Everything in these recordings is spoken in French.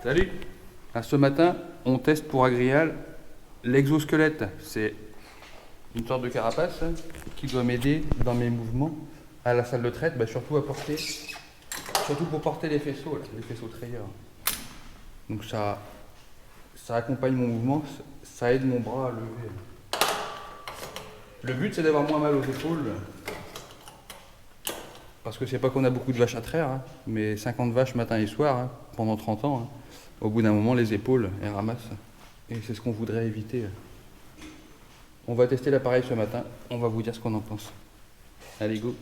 Salut. Ce matin, on teste pour Agrial l'exosquelette. C'est une sorte de carapace qui doit m'aider dans mes mouvements à la salle de traite, surtout pour porter les faisceaux trayeurs. Donc ça accompagne mon mouvement, ça aide mon bras à lever. Le but, c'est d'avoir moins mal aux épaules. Parce que c'est pas qu'on a beaucoup de vaches à traire, mais 50 vaches matin et soir, pendant 30 ans, au bout d'un moment, les épaules, elles ramassent. Et c'est ce qu'on voudrait éviter. On va tester l'appareil ce matin, on va vous dire ce qu'on en pense. Allez, go!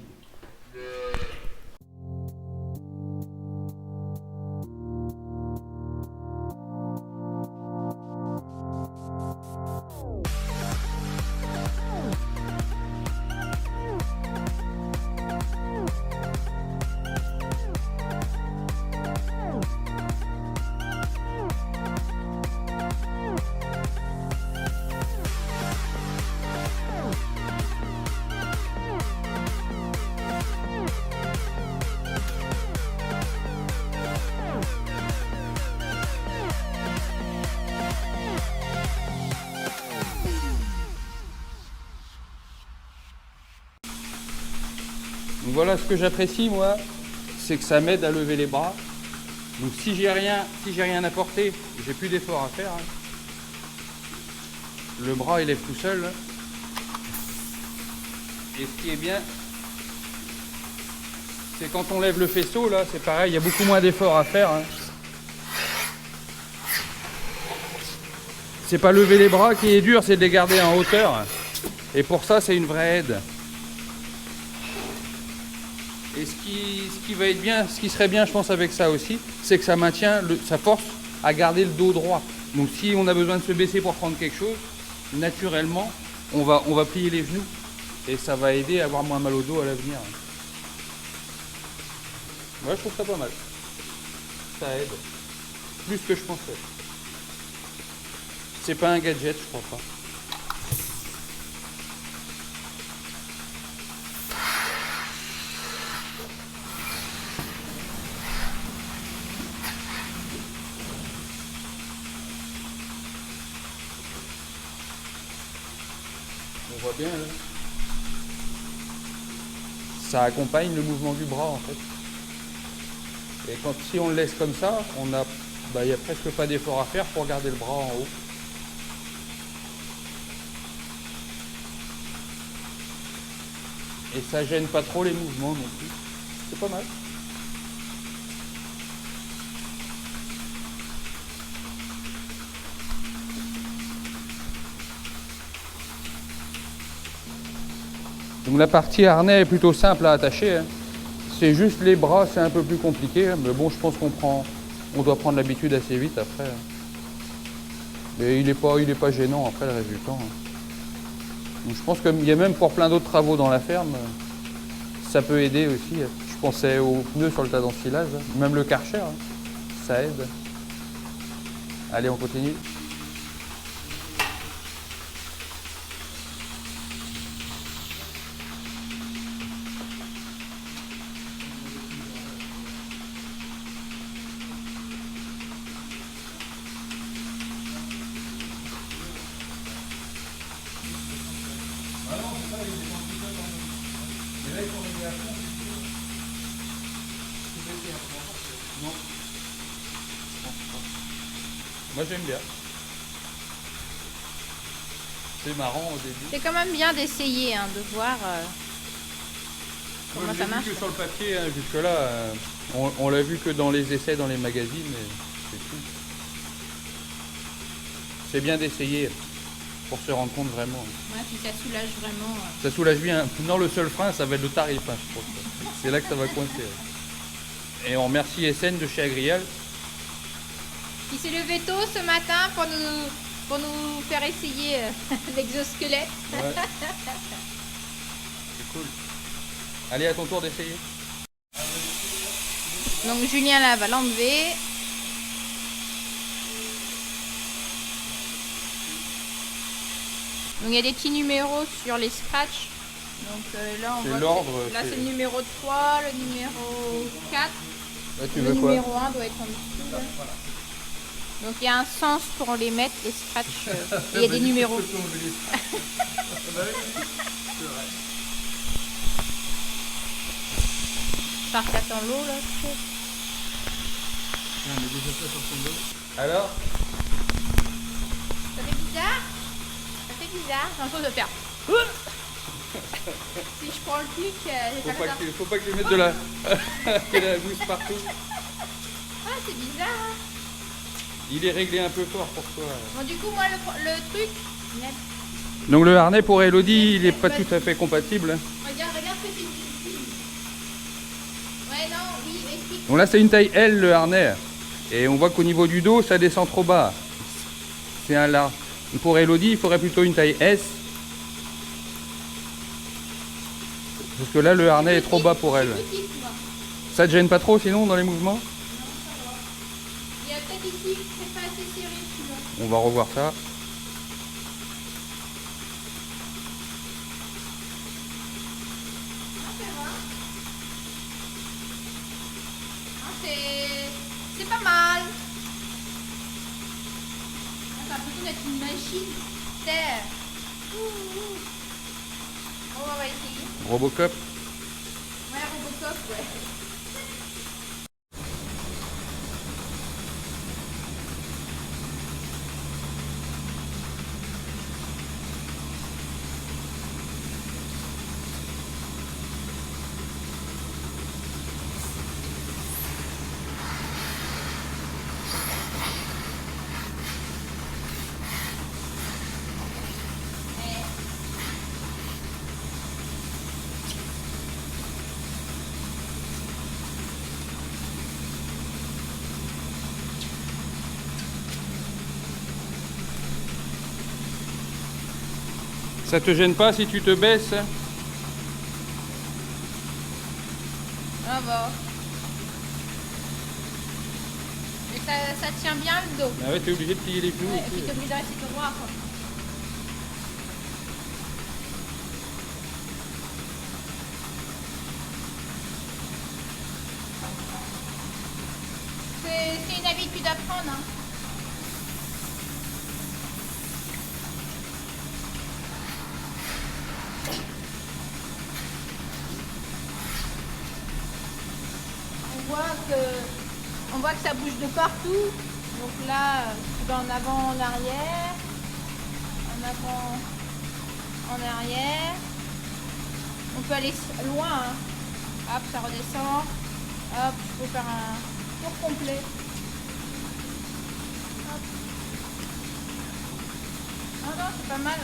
Donc voilà, ce que j'apprécie moi, c'est que ça m'aide à lever les bras. Donc si j'ai rien à porter, j'ai plus d'effort à faire. Le bras il lève tout seul. Et ce qui est bien, c'est quand on lève le faisceau là, c'est pareil, il y a beaucoup moins d'efforts à faire. C'est pas lever les bras qui est dur, c'est de les garder en hauteur. Et pour ça, c'est une vraie aide. Et ce qui va être bien, ce qui serait bien, je pense, avec ça aussi, c'est que ça maintient, ça force à garder le dos droit. Donc si on a besoin de se baisser pour prendre quelque chose, naturellement, on va plier les genoux. Et ça va aider à avoir moins mal au dos à l'avenir. Ouais, je trouve ça pas mal. Ça aide. Plus que je pensais. C'est pas un gadget, je crois pas. On voit bien là. Ça accompagne le mouvement du bras en fait. Et si on le laisse comme ça, il n'y a presque pas d'effort à faire pour garder le bras en haut. Et ça gêne pas trop les mouvements non plus. C'est pas mal. Donc la partie harnais est plutôt simple à attacher. C'est juste les bras, c'est un peu plus compliqué. Mais bon, je pense on doit prendre l'habitude assez vite après. Mais il est pas gênant après le résultat. Donc je pense qu'il y a même pour plein d'autres travaux dans la ferme, ça peut aider aussi. Je pensais aux pneus sur le tas d'ensilage, même le Karcher, ça aide. Allez, on continue. Non. Moi j'aime bien. C'est marrant au début. C'est quand même bien d'essayer, de voir comment ça marche. Que sur le papier, jusque-là, on l'a vu que dans les essais, dans les magazines, mais c'est tout. C'est bien d'essayer pour se rendre compte vraiment. Ouais, puis ça soulage vraiment. Ça soulage bien. Non, le seul frein, ça va être le tarif, je pense. C'est là que ça va coincer. Et on remercie SN de chez Agrial. Il s'est levé tôt ce matin pour nous faire essayer l'exosquelette. Ouais. C'est cool. Allez, à ton tour d'essayer. Donc Julien là va l'enlever. Donc il y a des petits numéros sur les scratchs. Donc là, on C'est voit l'ordre, que là c'est- c'est le numéro 3, le numéro 4. Là, tu Le veux quoi? numéro 1 doit être en dessous. Là. Donc il y a un sens pour les mettre, les scratchs. Et il y a des numéros. Par ça dans l'eau là. Alors? Ça fait bizarre? Ça fait bizarre. J'ai l'impression de faire. Si je prends le truc, Faut pas que tu mettes de la mousse partout. Ah, c'est bizarre. Hein. Il est réglé un peu fort pour toi. Bon, du coup, moi, le truc. Donc le harnais pour Elodie, il n'est pas tout à fait compatible. Regarde ce que tu dis. Ouais, non, oui, explique. Donc là, c'est une taille L le harnais. Et on voit qu'au niveau du dos, ça descend trop bas. C'est un là. Pour Elodie, il faudrait plutôt une taille S. Parce que là, le harnais est trop bas pour elle. Ça te gêne pas trop sinon dans les mouvements? Non, ça va. Il y a peut-être ici, c'est pas assez serré, tu vois. On va revoir ça. Ah, ça va. Ah, c'est pas mal. Ah, t'as l'impression d'être une machine. C'est... Bon, on va essayer. Robocop. Ouais, Robocop, ouais. Ça te gêne pas si tu te baisses? Ça va. Mais ça tient bien le dos. Ah ouais, t'es obligé de plier les genoux. Ouais, et puis t'es obligé de rester droit, quoi. C'est une habitude à prendre, hein. On voit que ça bouge de partout. Donc là, tu vas en avant, en arrière. En avant, en arrière. On peut aller loin. Hein. Hop, ça redescend. Hop, il faut faire un tour complet. Hop. Ah non, c'est pas mal.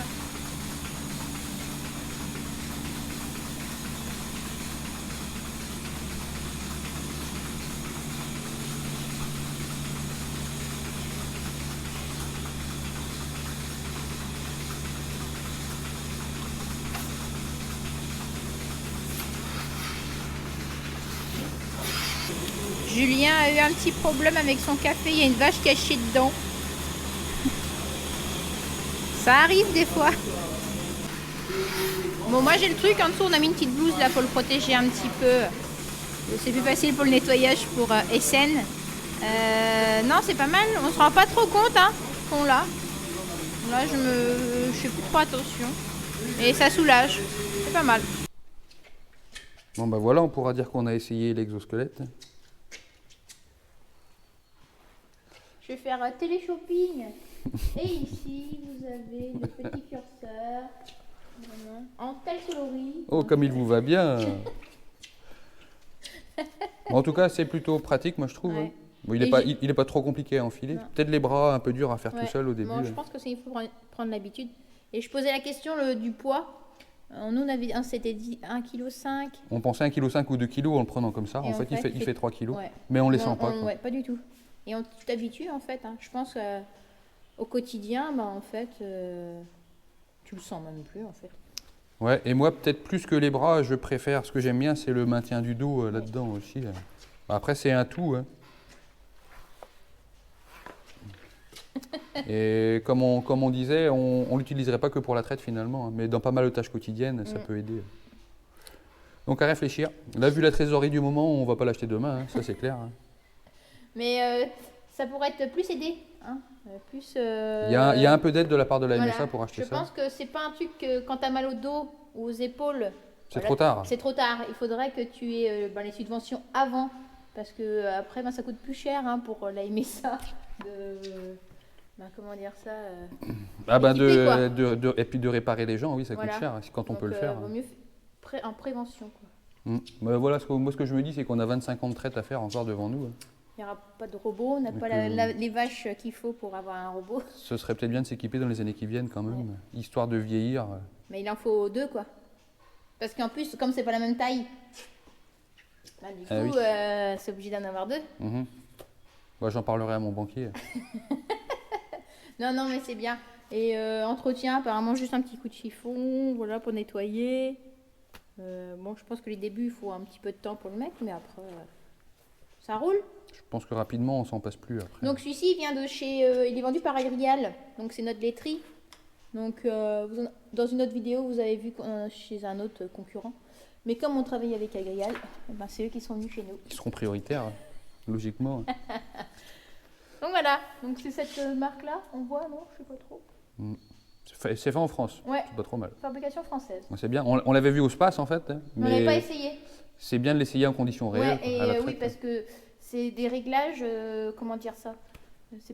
Julien a eu un petit problème avec son café, il y a une vache cachée dedans. Ça arrive des fois. Bon, moi j'ai le truc en dessous, on a mis une petite blouse là pour le protéger un petit peu. C'est plus facile pour le nettoyage pour SN. Non, c'est pas mal, on se rend pas trop compte hein, qu'on l'a. Là je fais plus trop attention. Et ça soulage, c'est pas mal. Bon bah voilà, on pourra dire qu'on a essayé l'exosquelette. Je vais faire télé-shopping. Et ici, vous avez le petit curseur. Voilà. En telle coloris. Oh, comme il vous va bien. En tout cas, c'est plutôt pratique, moi je trouve. Ouais. Bon, il est pas trop compliqué à enfiler. Peut-être les bras un peu durs à faire tout seul au début. Bon, je pense que il faut prendre l'habitude. Et je posais la question du poids. Nous, on s'était dit 1,5 kg. On pensait 1,5 kg ou 2 kg en le prenant comme ça. En fait, il fait 3 kg. Ouais. Mais on les sent pas. Ouais, pas du tout. Et tu t'habitues en fait. Hein. Je pense au quotidien, bah, en fait, tu le sens même plus en fait. Ouais, et moi, peut-être plus que les bras, je préfère, ce que j'aime bien, c'est le maintien du dos là-dedans aussi. Après, c'est un tout. Hein. Et comme on disait, on ne l'utiliserait pas que pour la traite finalement, hein, mais dans pas mal de tâches quotidiennes, ça peut aider. Donc à réfléchir. Là, vu la trésorerie du moment, on ne va pas l'acheter demain, hein, ça c'est clair. Hein. Mais ça pourrait être plus aidé Hein. Plus, Il y a un peu d'aide de la part de la voilà. MSA pour acheter Je ça. pense que c'est pas un truc que quand tu as mal au dos ou aux épaules. C'est trop tard. C'est trop tard. Il faudrait que tu aies les subventions avant. Parce que après, ça coûte plus cher hein, pour la MSA comment dire ça Et puis de réparer les gens, oui, ça coûte cher quand on peut le faire. Vaut mieux en prévention. Quoi. Voilà, moi ce que je me dis, c'est qu'on a 25 ans de traite à faire encore devant nous. Il n'y aura pas de robot, on n'a pas les vaches qu'il faut pour avoir un robot. Ce serait peut-être bien de s'équiper dans les années qui viennent quand même, histoire de vieillir. Mais il en faut 2 quoi. Parce qu'en plus, comme c'est pas la même taille, du coup, c'est obligé d'en avoir 2. Moi, j'en parlerai à mon banquier. non, mais c'est bien. Et entretien, apparemment, juste un petit coup de chiffon, voilà, pour nettoyer. Bon, je pense que les débuts, il faut un petit peu de temps pour le mettre, mais après, ça roule. Je pense que rapidement, on s'en passe plus après. Donc celui-ci vient de chez... il est vendu par Agrial, donc c'est notre laiterie. Donc dans une autre vidéo, vous avez vu chez un autre concurrent. Mais comme on travaille avec Agrial, c'est eux qui sont venus chez nous. Ils seront prioritaires, logiquement. Donc voilà, donc c'est cette marque-là, on voit, non? Je sais pas trop. C'est fait en France, ouais. C'est pas trop mal. Fabrication française. C'est bien, on l'avait vu au Space en fait. Mais on n'avait pas essayé. C'est bien de l'essayer en conditions réelles. Et oui, parce que c'est des réglages, comment dire ça,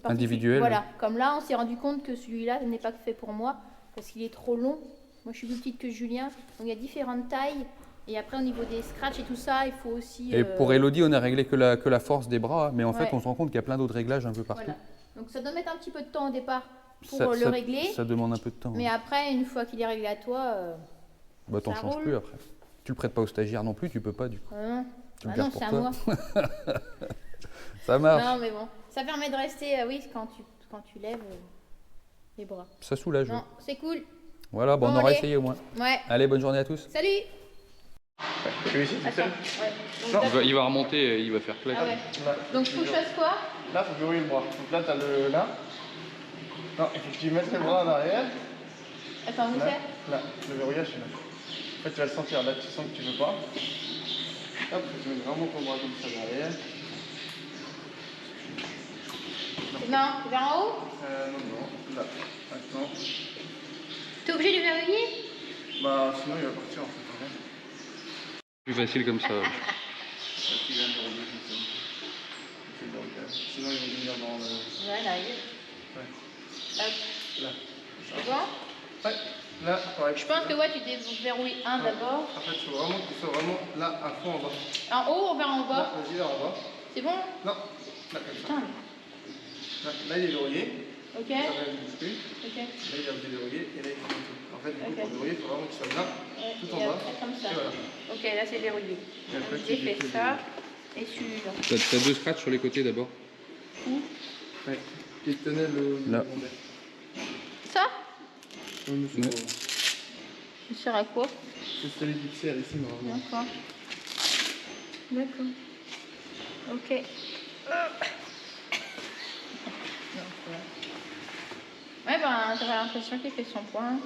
individuels. Voilà, comme là, on s'est rendu compte que celui-là n'est pas fait pour moi, parce qu'il est trop long. Moi, je suis plus petite que Julien, donc il y a différentes tailles. Et après, au niveau des scratchs et tout ça, il faut aussi... Et pour Elodie, on a réglé que la force des bras, mais en fait, on se rend compte qu'il y a plein d'autres réglages un peu partout. Voilà. Donc ça doit mettre un petit peu de temps au départ pour le régler. Ça demande un peu de temps. Mais après, une fois qu'il est réglé à toi, t'en changes plus après. Tu le prêtes pas aux stagiaires non plus, tu peux pas du coup. Tu le gardes pour toi. C'est à moi. Ça marche. Non, mais bon, ça permet de rester, quand tu lèves les bras. Ça soulage. Non, c'est cool. Voilà, bon, on aura essayé au moins. Ouais. Allez, bonne journée à tous. Salut. Tu es ici, c'est ça? Il va remonter, il va faire claquer. Ah ouais. Donc, faut que je fasse quoi? Là, il faut verrouiller le bras. Donc là, tu as le là. Non, il faut que tu mettes le bras en arrière. Attends, où c'est? Là, le verrouillage, c'est là. En fait, tu vas le sentir. Là, tu sens que tu veux pas. Hop, tu mets vraiment ton bras comme ça derrière. Non, vers en haut? Non. Là, maintenant. T'es obligé de verrouiller? Bah, sinon, il va partir en fait. Plus facile comme ça. Sinon, ils vont venir dans le... Ouais, là, Ouais. Hop. Là. C'est bon? Ouais. Là, pareil. Je pense que tu déverrouilles un d'abord. En fait, il faut vraiment que tu sois vraiment là, à fond en bas. En haut ou vers en bas? Là, vas-y, là, en bas. C'est bon? Non. Là, comme ça. Putain. Là, il est verrouillé. Ok. Ça va, il bouge plus. Ok. Là, il est déverrouillé et là, il faut tout. En fait, du coup, pour verrouiller, il faut vraiment que tu sois là, tout en et bas. après, comme ça. Et voilà. Ok, là, c'est verrouillé. Et après, J'ai fait ça. Et celui-là. T'as 2 scratchs sur les côtés d'abord. Où? Ouais. Qui tenait le là. Ça? Oui, monsieur. Ouais. Ça sert à quoi? C'est les fixeurs ici, normalement. D'accord. D'accord. Ok. Ouais, j'avais l'impression qu'il fait son point.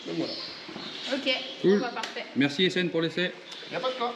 Donc voilà. Ok, Cool. parfait. Merci Essène pour l'essai. Il n'y a pas de quoi.